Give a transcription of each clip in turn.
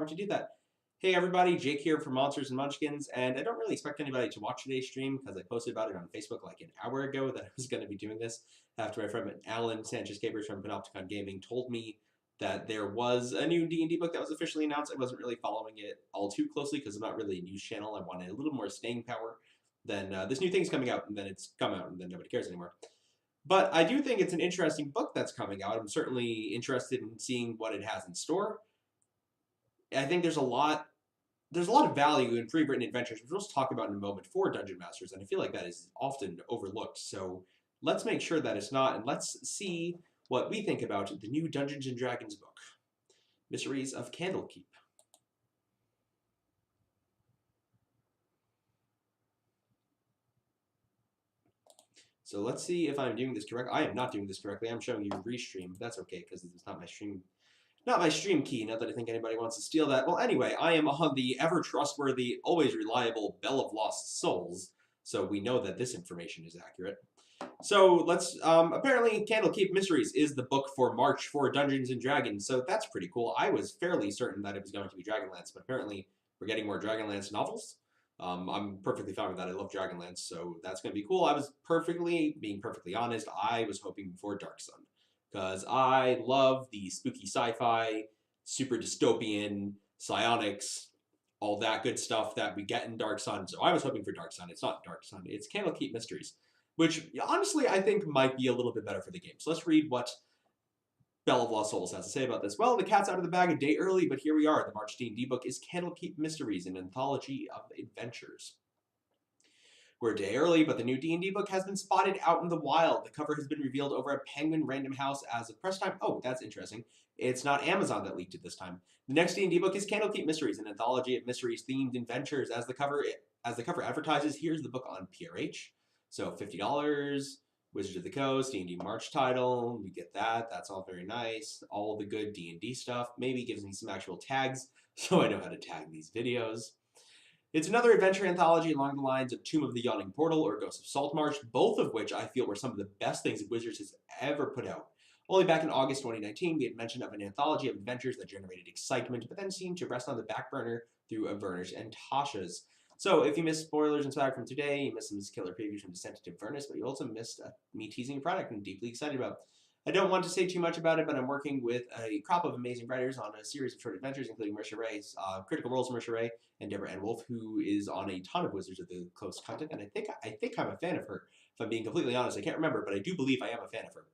to do that. Hey everybody, Jake here from Monsters and Munchkins, and I don't really expect anybody to watch today's stream because I posted about it on Facebook like an hour ago that I was going to be doing this after my friend Alan Sanchez-Capers from Panopticon Gaming told me that there was a new D&D book that was officially announced. I wasn't really following it all too closely because I'm not really a news channel. I wanted a little more staying power than this new thing's coming out, and then it's come out, and then nobody cares anymore. But I do think it's an interesting book that's coming out. I'm certainly interested in seeing what it has in store. I think there's a lot of value in pre-written adventures, which we'll talk about in a moment, for Dungeon Masters, and I feel like that is often overlooked. So let's make sure that it's not, and let's see what we think about the new Dungeons & Dragons book, Mysteries of Candlekeep. So let's see if I'm doing this correctly. I am not doing this correctly. I'm showing you restream. That's okay, because it's not my stream key, not that I think anybody wants to steal that. Well, anyway, I am on the ever-trustworthy, always reliable Bell of Lost Souls, so we know that this information is accurate. So let's, apparently Candlekeep Mysteries is the book for March for Dungeons & Dragons, so that's pretty cool. I was fairly certain that it was going to be Dragonlance, but apparently we're getting more Dragonlance novels. I'm perfectly fine with that. I love Dragonlance, so that's going to be cool. I was being perfectly honest, I was hoping for Dark Sun, because I love the spooky sci-fi, super dystopian, psionics, all that good stuff that we get in Dark Sun. So I was hoping for Dark Sun. It's not Dark Sun. It's Candlekeep Mysteries, which honestly I think might be a little bit better for the game. So let's read what Bell of Lost Souls has to say about this. Well, the cat's out of the bag a day early, but here we are. The March D&D book is Candlekeep Mysteries, an anthology of adventures. We're a day early, but the new D&D book has been spotted out in the wild. The cover has been revealed over at Penguin Random House as of press time. Oh, that's interesting. It's not Amazon that leaked it this time. The next D&D book is Candlekeep Mysteries, an anthology of mysteries-themed adventures. As the cover advertises, here's the book on PRH. So $50, Wizards of the Coast, D&D March title. We get that. That's all very nice. All the good D&D stuff. Maybe gives me some actual tags, so I know how to tag these videos. It's another adventure anthology along the lines of Tomb of the Yawning Portal or Ghosts of Saltmarsh, both of which I feel were some of the best things Wizards has ever put out. Only back in August 2019, we had mention of an anthology of adventures that generated excitement, but then seemed to rest on the back burner through Avernus and Tasha's. So if you missed spoilers and swag from today, you missed some killer previews from Descent into Avernus, but you also missed me teasing a product I'm deeply excited about. I don't want to say too much about it, but I'm working with a crop of amazing writers on a series of short adventures, including Marisha Ray's Critical Roles Marisha Ray and Deborah Ann Wolf, who is on a ton of Wizards of the Coast content, and I think I'm a fan of her. If I'm being completely honest, I can't remember, but I do believe I am a fan of her.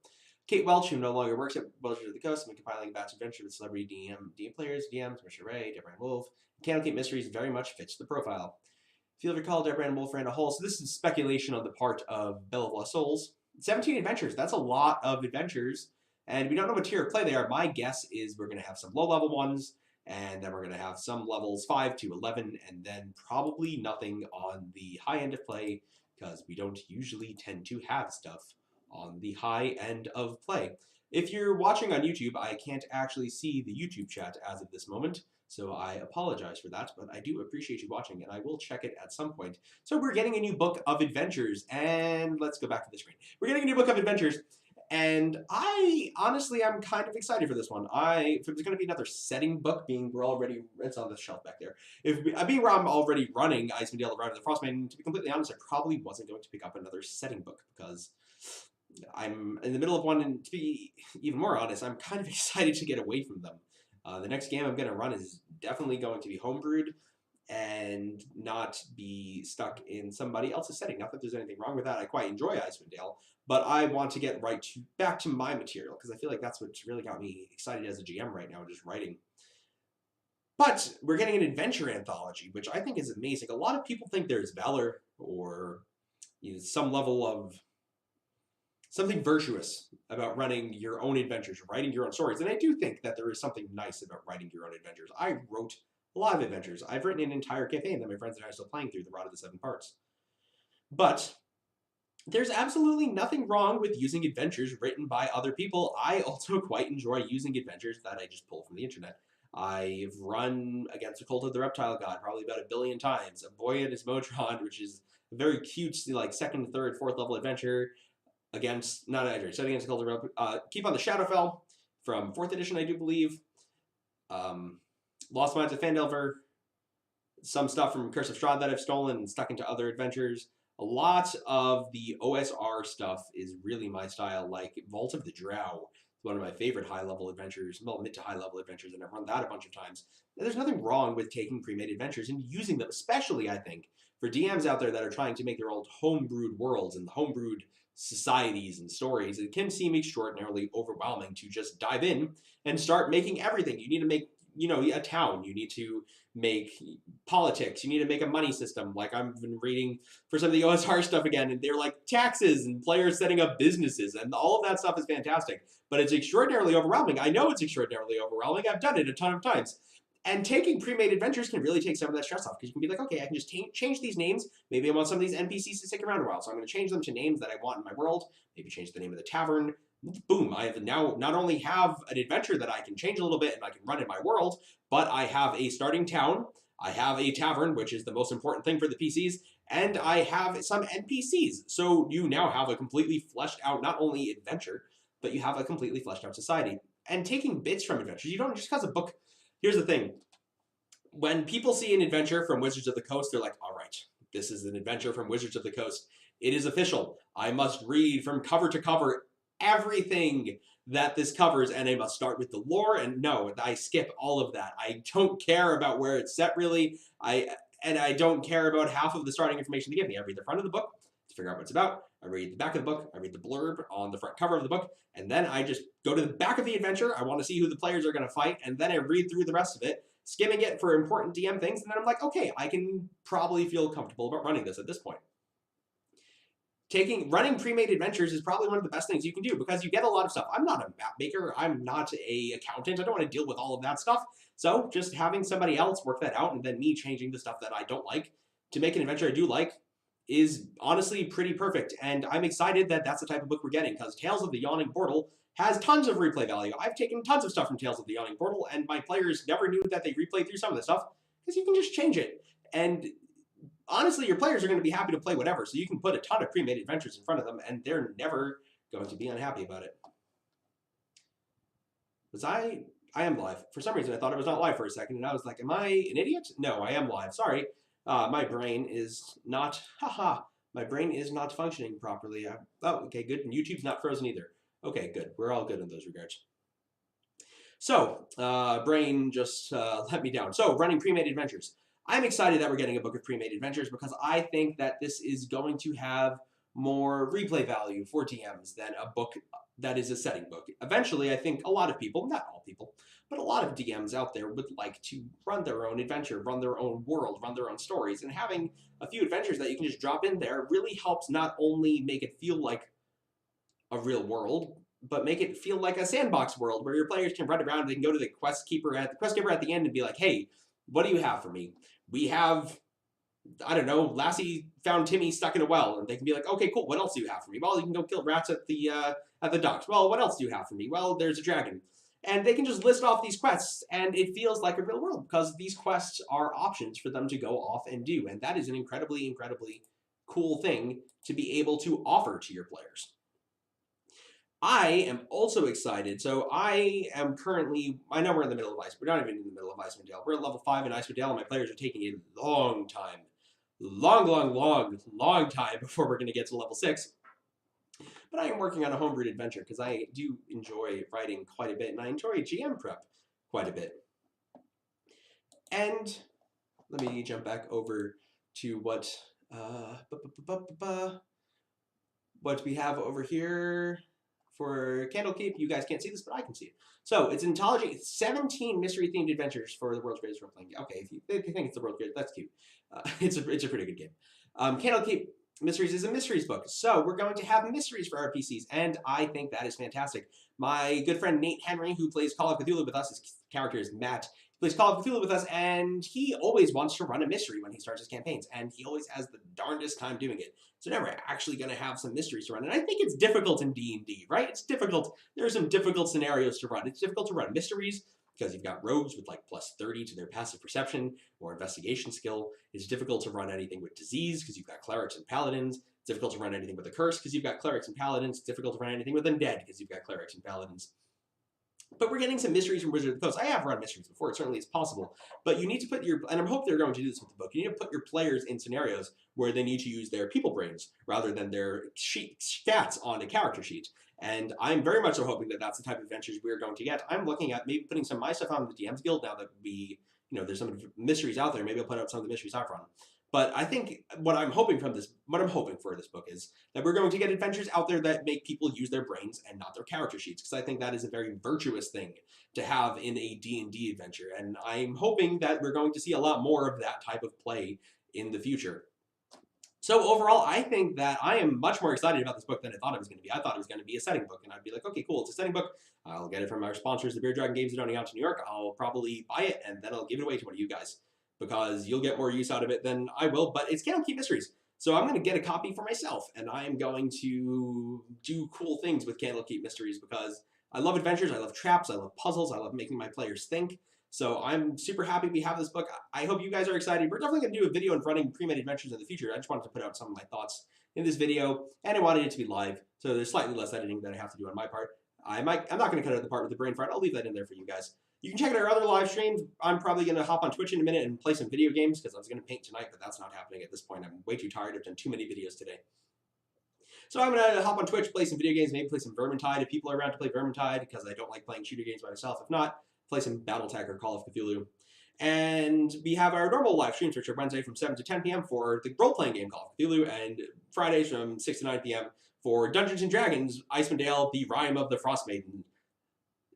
Kate Welch, who no longer works at Wizards of the Coast, has been compiling a batch of adventures with celebrity DM players, DMs, Marisha Ray, Deborah Ann Wolf. Candlekeep Mysteries very much fits the profile. If you'll recall, Deborah Ann Wolf ran a whole, so this is speculation on the part of Bell of Lost Souls. 17 adventures, that's a lot of adventures. And we don't know what tier of play they are. My guess is we're going to have some low-level ones, and then we're going to have some levels 5 to 11, and then probably nothing on the high end of play, because we don't usually tend to have stuff on the high end of play. If you're watching on YouTube, I can't actually see the YouTube chat as of this moment, so I apologize for that, but I do appreciate you watching, and I will check it at some point. So we're getting a new book of adventures, and let's go back to the screen. We're getting a new book of adventures. And I honestly am kind of excited for this one. If there's going to be another setting book, it's on the shelf back there. Being where I'm already running Icewind Dale, the Ride of the Frostmaiden, to be completely honest, I probably wasn't going to pick up another setting book because I'm in the middle of one, and to be even more honest, I'm kind of excited to get away from them. The next game I'm going to run is definitely going to be homebrewed and not be stuck in somebody else's setting. Not that there's anything wrong with that. I quite enjoy Icewind Dale, but I want to get back to my material, because I feel like that's what's really got me excited as a GM right now, just writing. But we're getting an adventure anthology, which I think is amazing. A lot of people think there's valor or some level of something virtuous about running your own adventures, writing your own stories. And I do think that there is something nice about writing your own adventures. I wrote a lot of adventures. I've written an entire campaign that my friends and I are still playing through, The Rod of the Seven Parts. But there's absolutely nothing wrong with using adventures written by other people. I also quite enjoy using adventures that I just pull from the internet. I've run against a Cult of the Reptile God probably about 1 billion times. A Boy and His Motron, which is a very cute, like, 2nd, 3rd, 4th level adventure against a Cult of the Keep on the Shadowfell from 4th edition, I do believe. Lost Mines of Fandolver, some stuff from Curse of Strahd that I've stolen and stuck into other adventures. A lot of the OSR stuff is really my style, like Vault of the Drow, one of my favorite high-level adventures, well, mid to high-level adventures, and I've run that a bunch of times. And there's nothing wrong with taking pre-made adventures and using them, especially, I think, for DMs out there that are trying to make their old homebrewed worlds and homebrewed societies and stories. It can seem extraordinarily overwhelming to just dive in and start making everything. You need to make, a town. You need to make politics. You need to make a money system. Like I've been reading for some of the OSR stuff again, and they're like taxes and players setting up businesses, and all of that stuff is fantastic. But it's extraordinarily overwhelming. I know it's extraordinarily overwhelming. I've done it a ton of times. And taking pre-made adventures can really take some of that stress off, because you can be like, okay, I can just change these names. Maybe I want some of these NPCs to stick around a while, so I'm going to change them to names that I want in my world. Maybe change the name of the tavern. Boom, I have now not only have an adventure that I can change a little bit and I can run in my world, but I have a starting town, I have a tavern, which is the most important thing for the PCs, and I have some NPCs. So you now have a completely fleshed out, not only adventure, but you have a completely fleshed out society. And taking bits from adventures, you don't just because a book. Here's the thing. When people see an adventure from Wizards of the Coast, they're like, all right, this is an adventure from Wizards of the Coast. It is official. I must read from cover to cover everything that this covers, and I must start with the lore. And no, I skip all of that. I don't care about where it's set, really. I don't care about half of the starting information they give me. I read the front of the book to figure out what it's about. I read the back of the book. I read the blurb on the front cover of the book. And then I just go to the back of the adventure. I want to see who the players are going to fight. And then I read through the rest of it, skimming it for important DM things. And then I'm like, okay, I can probably feel comfortable about running this at this point. Running pre-made adventures is probably one of the best things you can do, because you get a lot of stuff. I'm not a map maker. I'm not a accountant. I don't want to deal with all of that stuff. So just having somebody else work that out, and then me changing the stuff that I don't like to make an adventure I do like, is honestly pretty perfect. And I'm excited that that's the type of book we're getting, because Tales of the Yawning Portal has tons of replay value. I've taken tons of stuff from Tales of the Yawning Portal, and my players never knew that they replayed through some of the stuff, because you can just change it. And honestly, your players are going to be happy to play whatever, so you can put a ton of pre-made adventures in front of them, and they're never going to be unhappy about it. I am live. For some reason, I thought I was not live for a second, and I was like, am I an idiot? No, I am live. Sorry. My brain is not, my brain is not functioning properly. Oh, okay, good. And YouTube's not frozen either. Okay, good. We're all good in those regards. So, brain just let me down. So, running pre-made adventures. I'm excited that we're getting a book of pre-made adventures, because I think that this is going to have more replay value for DMs than a book that is a setting book. Eventually, I think a lot of people, not all people, but a lot of DMs out there would like to run their own adventure, run their own world, run their own stories, and having a few adventures that you can just drop in there really helps not only make it feel like a real world, but make it feel like a sandbox world where your players can run around and they can go to the quest keeper at the end and be like, hey, what do you have for me? We have, I don't know, Lassie found Timmy stuck in a well, and they can be like, okay, cool, what else do you have for me? Well, you can go kill rats at the docks. Well, what else do you have for me? Well, there's a dragon. And they can just list off these quests, and it feels like a real world, because these quests are options for them to go off and do, and that is an incredibly, incredibly cool thing to be able to offer to your players. I am also excited. So I am currently, I know we're in the middle of Ice, we're not even in the middle of Icewind Dale. We're at level 5 in Icewind Dale, and my players are taking a long time. Long time before we're going to get to level 6. But I am working on a homebrewed adventure, because I do enjoy writing quite a bit, and I enjoy GM prep quite a bit. And let me jump back over to what we have over here. For Candlekeep, you guys can't see this, but I can see it. So it's Anthology. It's 17 mystery-themed adventures for the world's greatest role-playing game. Okay, if you think it's the world's greatest, that's cute. It's a pretty good game. Candlekeep Mysteries is a mysteries book. So we're going to have mysteries for our PCs, and I think that is fantastic. My good friend Nate Henry, who plays Call of Cthulhu with us, his character is Matt, plays Call of Cthulhu with us, and he always wants to run a mystery when he starts his campaigns, and he always has the darndest time doing it. So now we're actually going to have some mysteries to run, and I think it's difficult in D&D, right? It's difficult. There are some difficult scenarios to run. It's difficult to run mysteries because you've got rogues with like plus 30 to their passive perception or investigation skill. It's difficult to run anything with disease because you've got clerics and paladins. It's difficult to run anything with a curse because you've got clerics and paladins. It's difficult to run anything with undead because you've got clerics and paladins. But we're getting some mysteries from Wizards of the Coast. I have run mysteries before, it certainly is possible. But you need to put your, and I hope they're going to do this with the book, you need to put your players in scenarios where they need to use their people brains rather than their stats on a character sheet. And I'm very much so hoping that that's the type of adventures we're going to get. I'm looking at maybe putting some of my stuff on the DM's Guild now that we, there's some mysteries out there. Maybe I'll put out some of the mysteries I've run. But I think what I'm hoping for this book is that we're going to get adventures out there that make people use their brains and not their character sheets, because I think that is a very virtuous thing to have in a D&D adventure. And I'm hoping that we're going to see a lot more of that type of play in the future. So overall, I think that I am much more excited about this book than I thought it was going to be. I thought it was going to be a setting book, and I'd be like, okay, cool, it's a setting book. I'll get it from our sponsors, the Beer Dragon Games at Out to New York. I'll probably buy it, and then I'll give it away to one of you guys, because you'll get more use out of it than I will, but it's Candlekeep Mysteries. So I'm going to get a copy for myself, and I'm going to do cool things with Candlekeep Mysteries, because I love adventures, I love traps, I love puzzles, I love making my players think. So I'm super happy we have this book. I hope you guys are excited. We're definitely going to do a video on running Premade adventures in the future. I just wanted to put out some of my thoughts in this video, and I wanted it to be live, so there's slightly less editing that I have to do on my part. I'm not going to cut out the part with the brain fart. I'll leave that in there for you guys. You can check out our other live streams. I'm probably going to hop on Twitch in a minute and play some video games, because I was going to paint tonight, but that's not happening at this point. I'm way too tired. I've done too many videos today. So I'm going to hop on Twitch, play some video games, maybe play some Vermintide if people are around to play Vermintide, because I don't like playing shooter games by myself. If not, play some Battletech or Call of Cthulhu. And we have our normal live streams, which are Wednesday from 7 to 10 p.m. for the role-playing game Call of Cthulhu, and Fridays from 6 to 9 p.m. for Dungeons & Dragons, Icewind Dale, The Rime of the Frost Maiden.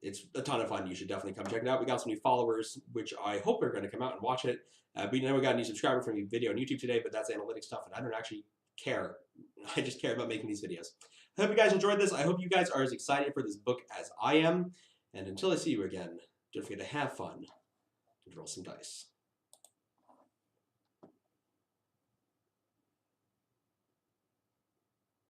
It's a ton of fun. You should definitely come check it out. We got some new followers, which I hope are going to come out and watch it. We know we got a new subscriber from a video on YouTube today, but that's analytics stuff, and I don't actually care. I just care about making these videos. I hope you guys enjoyed this. I hope you guys are as excited for this book as I am. And until I see you again, don't forget to have fun and roll some dice.